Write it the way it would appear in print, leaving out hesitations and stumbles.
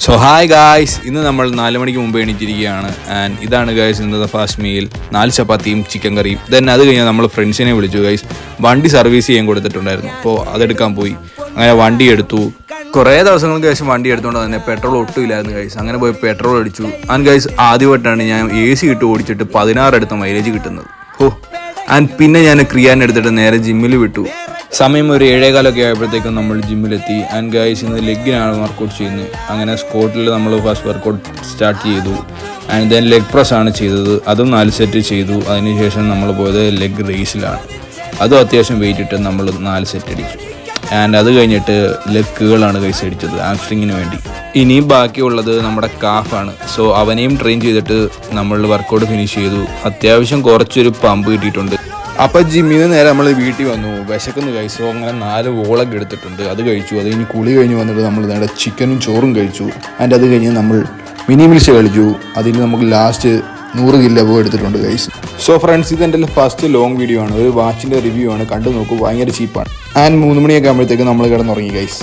So hi guys, ഇന്ന് നമ്മൾ 4 മണിക്ക് മുമ്പ് എണീറ്റിരിക്കുകയാണ്. ആൻഡ് ഇതാണ് ഗായ്സ് ഇന്നത്തെ ഫാസ്റ്റ് മീൽ. 4 ചപ്പാത്തിയും ചിക്കൻ കറിയും. ദെൻ അത് കഴിഞ്ഞാൽ നമ്മൾ ഫ്രണ്ട്സിനെ വിളിച്ചു ഗായ്സ്. വണ്ടി സർവീസ് ചെയ്യാൻ കൊടുത്തിട്ടുണ്ടായിരുന്നു, അപ്പോൾ അതെടുക്കാൻ പോയി. അങ്ങനെ വണ്ടി എടുത്തു. കുറേ ദിവസങ്ങൾക്ക് ശേഷം വണ്ടി എടുത്തുകൊണ്ട് തന്നെ പെട്രോൾ ഒട്ടും ഇല്ലായിരുന്നു ഗൈസ്. അങ്ങനെ പോയി പെട്രോൾ അടിച്ചു. ആൻഡ് ഗൈസ് ആദ്യമായിട്ടാണ് ഞാൻ AC ഇട്ട് ഓടിച്ചിട്ട് 16 എടുത്ത മൈലേജ് കിട്ടുന്നത്. ആൻഡ് പിന്നെ ഞാൻ ക്രിയാൻ എടുത്തിട്ട് നേരെ ജിമ്മിൽ വിട്ടു. സമയം ഒരു 7:15 ആയപ്പോഴത്തേക്കും നമ്മൾ ജിമ്മിലെത്തി. ആൻഡ് ഗൈസ് ഇന്ന് ലെഗിനാണ് വർക്കൗട്ട് ചെയ്യുന്നത്. അങ്ങനെ സ്കോട്ടിൽ നമ്മൾ ഫസ്റ്റ് വർക്കൗട്ട് സ്റ്റാർട്ട് ചെയ്തു. ആൻഡ് ദെൻ ലെഗ് പ്രസ് ആണ് ചെയ്തത്, അതും 4 സെറ്റ് ചെയ്തു. അതിനുശേഷം നമ്മൾ പോയത് ലെഗ് റേസിലാണ്. അതും അത്യാവശ്യം വെയിറ്റ് ഇട്ട് നമ്മൾ 4 സെറ്റ് അടിച്ചു. ആൻഡ് അത് കഴിഞ്ഞിട്ട് ലെഗുകളാണ് ഗൈസ് അടിച്ചത് ആംസ്ട്രിങ്ങിന് വേണ്ടി. ഇനിയും ബാക്കിയുള്ളത് നമ്മുടെ കാഫാണ്. സോ അവനെയും ട്രെയിൻ ചെയ്തിട്ട് നമ്മൾ വർക്കൗട്ട് ഫിനിഷ് ചെയ്തു. അത്യാവശ്യം കുറച്ചൊരു പമ്പ് കിട്ടിയിട്ടുണ്ട്. അപ്പം ജിമ്മിൽ നിന്ന് നേരെ നമ്മൾ വീട്ടിൽ വന്നു. വിശക്കുന്നു കഴിച്ചു. അങ്ങനെ 4 വോളൊക്കെ എടുത്തിട്ടുണ്ട്, അത് കഴിച്ചു. അത് കഴിഞ്ഞ് കുളി കഴിഞ്ഞ് വന്നിട്ട് നമ്മൾ നേരെ ചിക്കനും ചോറും കഴിച്ചു. ആൻഡ് അത് കഴിഞ്ഞ് നമ്മൾ മിനി മിൽസ് കളിച്ചു. അതിന് നമുക്ക് ലാസ്റ്റ് 100 കിലോ എടുത്തിട്ടുണ്ട് ഗൈസ്. സോ ഫ്രണ്ട്സ്, ഇതെൻ്റെ ഫസ്റ്റ് ലോങ് വീഡിയോ ആണ്. ഒരു വാച്ചിൻ്റെ റിവ്യൂ ആണ്, കണ്ടു നോക്കൂ. ഭയങ്കര ചീപ്പാണ്. ആൻഡ് 3 മണിയൊക്കെ ആകുമ്പോഴത്തേക്ക് നമ്മൾ കിടന്നുറങ്ങി ഗൈസ്.